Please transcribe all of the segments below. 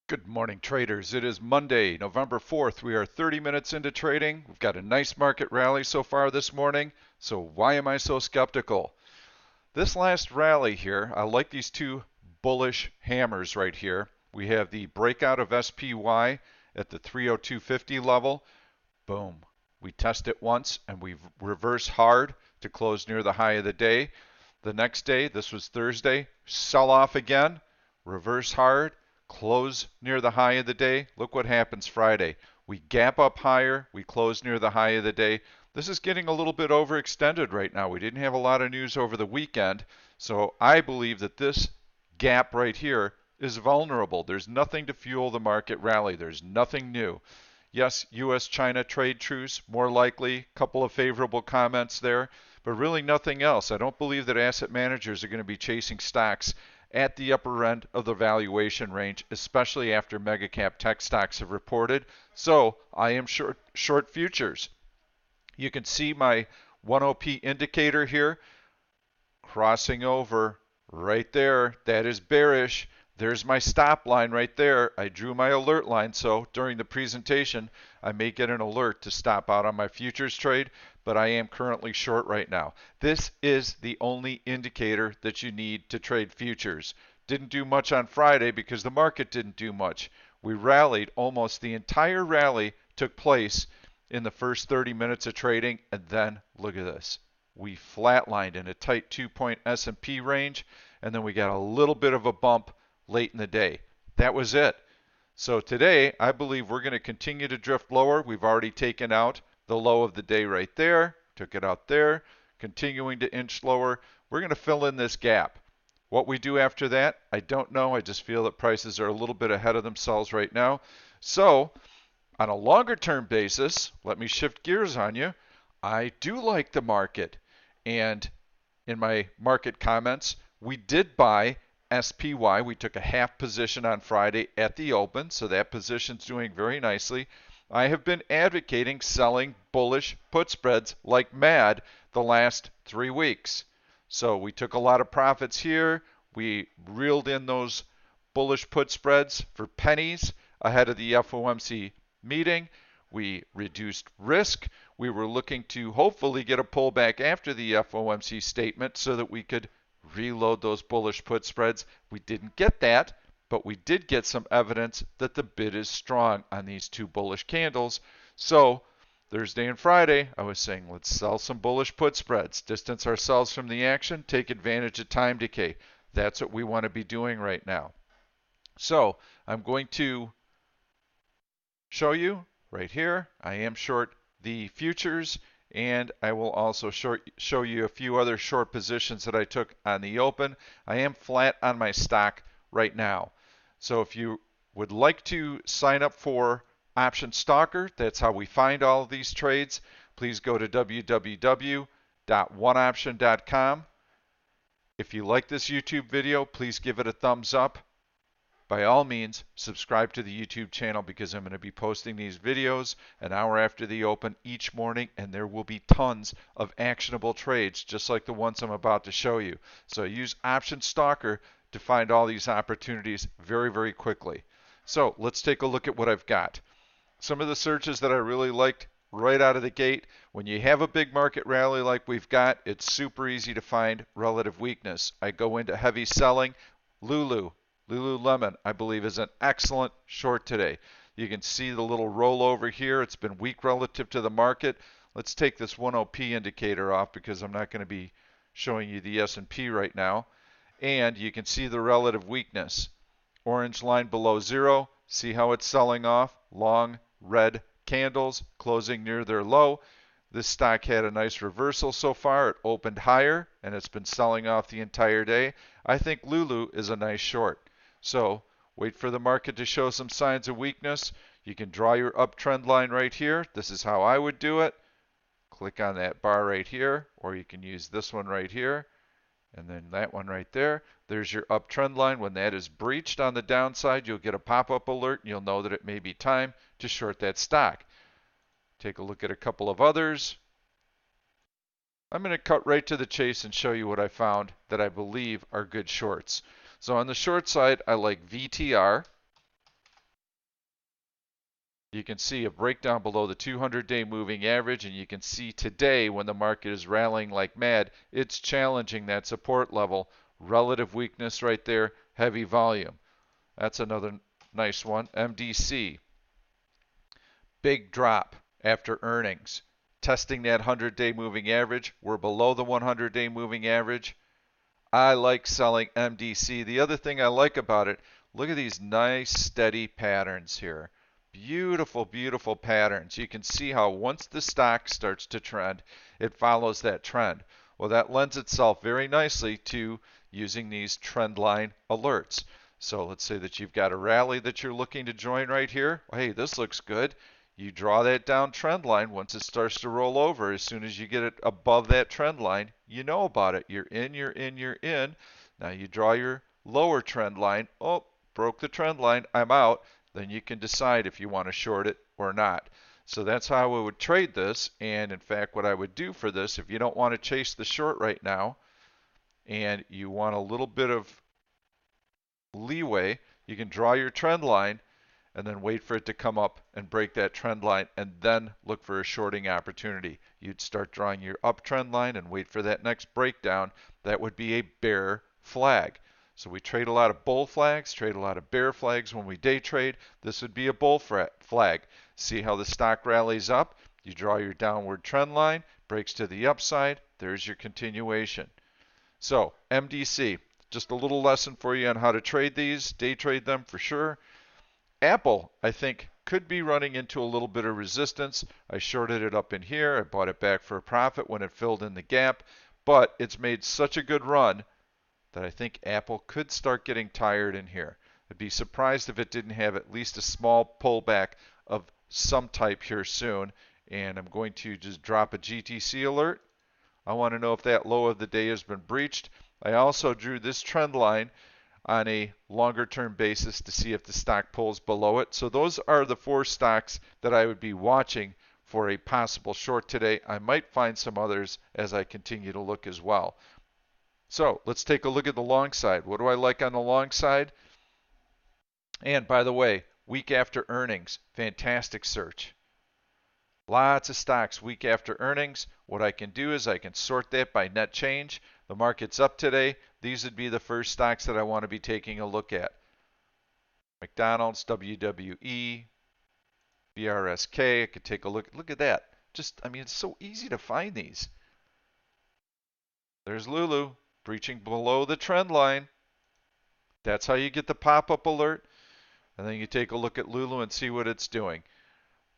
Good morning, traders. It is Monday, November 4th. We are 30 minutes into trading. We've got a nice market rally so far this morning. So why am I so skeptical? This last rally here, I like these two bullish hammers right here. We have the breakout of SPY at the 302.50 level. Boom. We test it once and we reverse hard to close near the high of the day. The next day, this was Thursday, sell off again, reverse hard, close near the high of the day. Look what happens Friday. We gap up higher, we close near the high of the day. This is getting a little bit overextended right now. We didn't have a lot of news over the weekend, so I believe that this gap right here is vulnerable. There's nothing to fuel the market rally. There's nothing new. Yes, U.S.-China trade truce, more likely, a couple of favorable comments there, but really nothing else. I don't believe that asset managers are going to be chasing stocks at the upper end of the valuation range, especially after mega cap tech stocks have reported. So I am short futures. You can see my 1OP indicator here crossing over right there. That is bearish. There's my stop line right there. I drew my alert line, so during the presentation, I may get an alert to stop out on my futures trade, but I am currently short right now. This is the only indicator that you need to trade futures. Didn't do much on Friday because the market didn't do much. We rallied. Almost the entire rally took place in the first 30 minutes of trading, and then look at this. We flatlined in a tight 2-point S&P range, and then we got a little bit of a bump late in the day. That was it. So today, I believe we're going to continue to drift lower. We've already taken out the low of the day right there, took it out there, continuing to inch lower. We're going to fill in this gap. What we do after that, I don't know. I just feel that prices are a little bit ahead of themselves right now. So on a longer term basis, let me shift gears on you. I do like the market. And in my market comments, we did buy SPY. We took a half position on Friday at the open, so that position's doing very nicely. I have been advocating selling bullish put spreads like mad the last 3 weeks. So we took a lot of profits here. We reeled in those bullish put spreads for pennies ahead of the FOMC meeting. We reduced risk. We were looking to hopefully get a pullback after the FOMC statement so that we could reload those bullish put spreads. We didn't get that, but we did get some evidence that the bid is strong on these two bullish candles. So Thursday and Friday, I was saying let's sell some bullish put spreads, distance ourselves from the action, take advantage of time decay. That's what we want to be doing right now. So I'm going to show you right here. I am short the futures, and I will also show you a few other short positions that I took on the open. I am flat on my stock right now. So if you would like to sign up for Option Stalker, that's how we find all of these trades, please go to www.oneoption.com. If you like this YouTube video, please give it a thumbs up. By all means, subscribe to the YouTube channel because I'm going to be posting these videos an hour after the open each morning, and there will be tons of actionable trades just like the ones I'm about to show you. So use Option Stalker to find all these opportunities very, very quickly. So let's take a look at what I've got. Some of the searches that I really liked right out of the gate. When you have a big market rally like we've got, it's super easy to find relative weakness. I go into heavy selling. Lululemon, I believe, is an excellent short today. You can see the little rollover here. It's been weak relative to the market. Let's take this 1OP indicator off because I'm not going to be showing you the S&P right now. And you can see the relative weakness. Orange line below zero. See how it's selling off? Long red candles closing near their low. This stock had a nice reversal so far. It opened higher and it's been selling off the entire day. I think Lulu is a nice short. So wait for the market to show some signs of weakness. You can draw your uptrend line right here. This is how I would do it. Click on that bar right here, or you can use this one right here, and then that one right there. There's your uptrend line. When that is breached on the downside, you'll get a pop-up alert, and you'll know that it may be time to short that stock. Take a look at a couple of others. I'm going to cut right to the chase and show you what I found that I believe are good shorts. So on the short side, I like VTR. You can see a breakdown below the 200-day moving average, and you can see today when the market is rallying like mad, it's challenging that support level. Relative weakness right there, heavy volume. That's another nice one. MDC, big drop after earnings. Testing that 100-day moving average. We're below the 100-day moving average. I like selling MDC. The other thing I like about it, look at these nice steady patterns here. Beautiful, beautiful patterns. You can see how once the stock starts to trend, it follows that trend. Well, that lends itself very nicely to using these trend line alerts. So let's say that you've got a rally that you're looking to join right here. Hey, this looks good. You draw that down trend line. Once it starts to roll over, as soon as you get it above that trend line, you know about it. You're in, you're in, you're in. Now you draw your lower trend line. Oh, broke the trend line. I'm out. Then you can decide if you want to short it or not. So that's how I would trade this. And in fact, what I would do for this, if you don't want to chase the short right now and you want a little bit of leeway, you can draw your trend line and then wait for it to come up and break that trend line and then look for a shorting opportunity. You'd start drawing your uptrend line and wait for that next breakdown. That would be a bear flag. So we trade a lot of bull flags, trade a lot of bear flags when we day trade. This would be a bull flag. See how the stock rallies up? You draw your downward trend line, breaks to the upside. There's your continuation. So MDC, just a little lesson for you on how to trade these. Day trade them for sure. Apple, I think, could be running into a little bit of resistance. I shorted it up in here. I bought it back for a profit when it filled in the gap. But it's made such a good run that I think Apple could start getting tired in here. I'd be surprised if it didn't have at least a small pullback of some type here soon. And I'm going to just drop a GTC alert. I want to know if that low of the day has been breached. I also drew this trend line on a longer term basis to see if the stock pulls below it. So those are the 4 stocks that I would be watching for a possible short today. I might find some others as I continue to look as well. So let's take a look at the long side. What do I like on the long side? And by the way, week after earnings, fantastic search. Lots of stocks week after earnings. What I can do is I can sort that by net change. The market's up today. These would be the first stocks that I want to be taking a look at. McDonald's, WWE, BRSK. I could take a look. Look at that. I mean, it's so easy to find these. There's Lulu breaching below the trend line. That's how you get the pop-up alert. And then you take a look at Lulu and see what it's doing.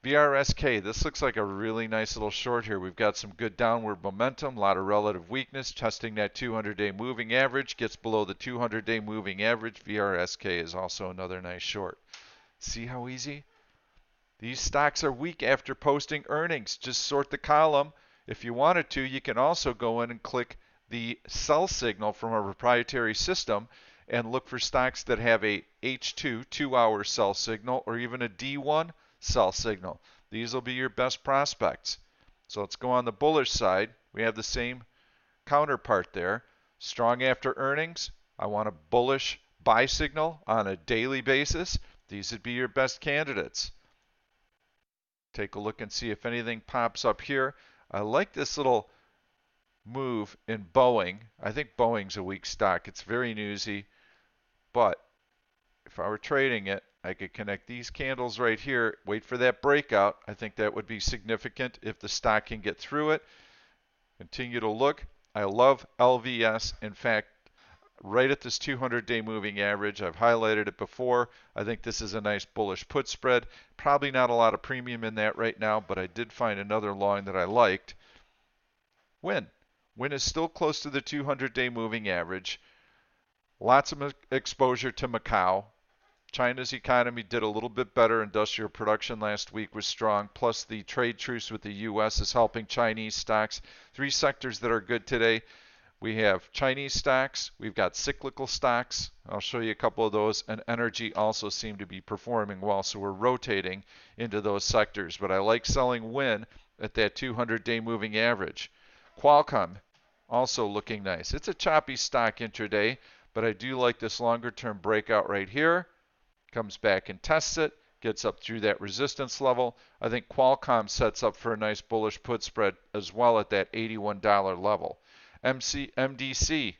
BRSK, this looks like a really nice little short here. We've got some good downward momentum, a lot of relative weakness, testing that 200-day moving average, gets below the 200-day moving average. BRSK is also another nice short. See how easy? These stocks are weak after posting earnings. Just sort the column. If you wanted to, you can also go in and click the sell signal from our proprietary system and look for stocks that have a H2, 2-hour sell signal, or even a D1 sell signal. These will be your best prospects. So let's go on the bullish side. We have the same counterpart there. Strong after earnings. I want a bullish buy signal on a daily basis. These would be your best candidates. Take a look and see if anything pops up here. I like this little move in Boeing. I think Boeing's a weak stock. It's very newsy. But if I were trading it, I could connect these candles right here, wait for that breakout. I think that would be significant if the stock can get through it. Continue to look. I love LVS. In fact, right at this 200-day moving average, I've highlighted it before. I think this is a nice bullish put spread. Probably not a lot of premium in that right now, but I did find another long that I liked. Win. Win is still close to the 200-day moving average. Lots of exposure to Macau. China's economy did a little bit better. Industrial production last week was strong. Plus, the trade truce with the U.S. is helping Chinese stocks. 3 sectors that are good today. We have Chinese stocks. We've got cyclical stocks. I'll show you a couple of those. And energy also seem to be performing well. So we're rotating into those sectors. But I like selling Win at that 200-day moving average. Qualcomm also looking nice. It's a choppy stock intraday, but I do like this longer term breakout right here. Comes back and tests it, gets up through that resistance level. I think Qualcomm sets up for a nice bullish put spread as well at that $81 level. MDC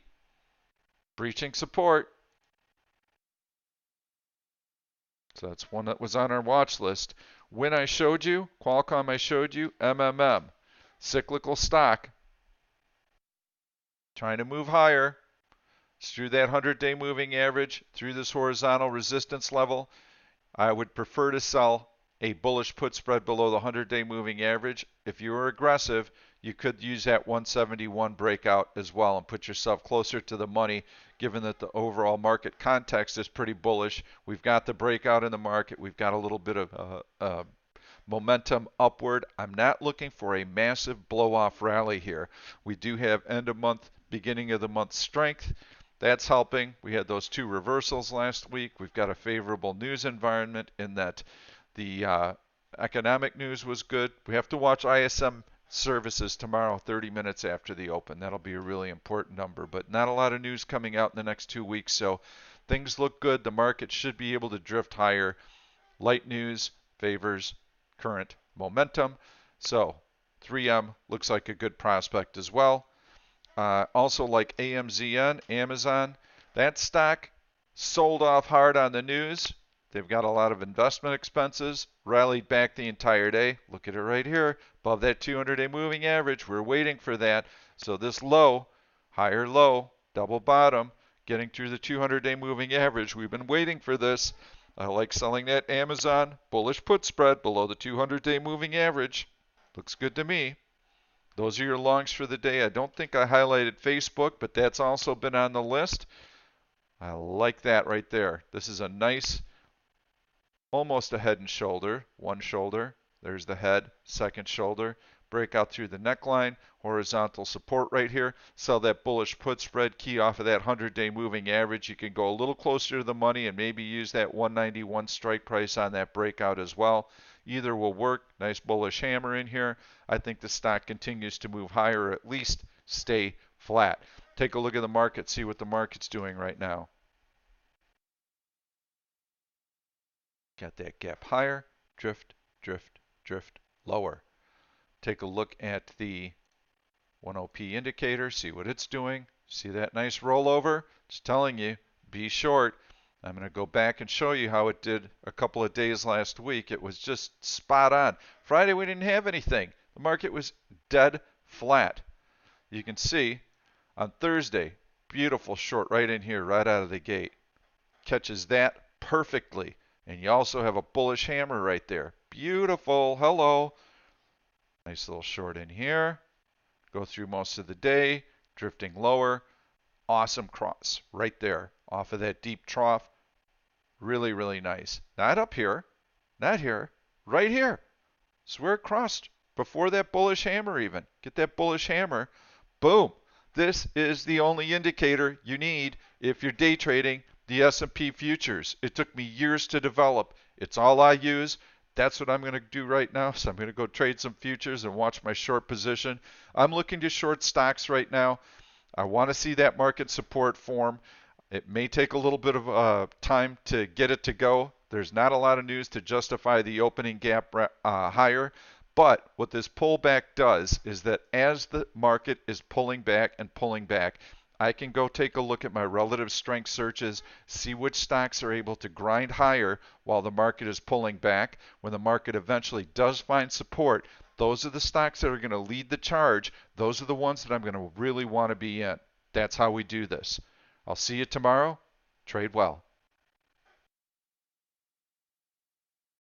breaching support. So that's one that was on our watch list. When I showed you, Qualcomm I showed you, MMM, cyclical stock, trying to move higher. It's through that 100-day moving average, through this horizontal resistance level. I would prefer to sell a bullish put spread below the 100-day moving average. If you were aggressive, you could use that 171 breakout as well and put yourself closer to the money, given that the overall market context is pretty bullish. We've got the breakout in the market. We've got a little bit of momentum upward. I'm not looking for a massive blow-off rally here. We do have end of month, beginning of the month strength. That's helping. We had those two reversals last week. We've got a favorable news environment in that the economic news was good. We have to watch ISM services tomorrow, 30 minutes after the open. That'll be a really important number, but not a lot of news coming out in the next 2 weeks, so things look good. The market should be able to drift higher. Light news favors current momentum, so 3M looks like a good prospect as well. Also like AMZN, Amazon, that stock sold off hard on the news. They've got a lot of investment expenses, rallied back the entire day. Look at it right here, above that 200-day moving average. We're waiting for that. So this low, higher low, double bottom, getting through the 200-day moving average. We've been waiting for this. I like selling that Amazon bullish put spread below the 200-day moving average. Looks good to me. Those are your longs for the day. I don't think I highlighted Facebook, but that's also been on the list. I like that right there. This is a nice, almost a head and shoulder. One shoulder. There's the head. Second shoulder. Breakout through the neckline. Horizontal support right here. Sell that bullish put spread key off of that 100-day moving average. You can go a little closer to the money and maybe use that 191 strike price on that breakout as well. Either will work. Nice bullish hammer in here. I think the stock continues to move higher, or at least stay flat. Take a look at the market, see what the market's doing right now. Got that gap higher, drift, drift, drift lower. Take a look at the 1OP indicator, see what it's doing. See that nice rollover? It's telling you, be short. I'm going to go back and show you how it did a couple of days last week. It was just spot on. Friday we didn't have anything. The market was dead flat. You can see on Thursday, beautiful short right in here, right out of the gate. Catches that perfectly. And you also have a bullish hammer right there. Beautiful. Hello. Nice little short in here. Go through most of the day, drifting lower. Awesome cross right there off of that deep trough. Really, really nice. Not up here, not here, right here. It's where it crossed before that bullish hammer even. Get that bullish hammer. Boom. This is the only indicator you need if you're day trading the S&P futures. It took me years to develop. It's all I use. That's what I'm going to do right now. So I'm going to go trade some futures and watch my short position. I'm looking to short stocks right now. I want to see that market support form. It may take a little bit of time to get it to go. There's not a lot of news to justify the opening gap higher. But what this pullback does is that as the market is pulling back and pulling back, I can go take a look at my relative strength searches, see which stocks are able to grind higher while the market is pulling back. When the market eventually does find support, those are the stocks that are going to lead the charge. Those are the ones that I'm going to really want to be in. That's how we do this. I'll see you tomorrow. Trade well.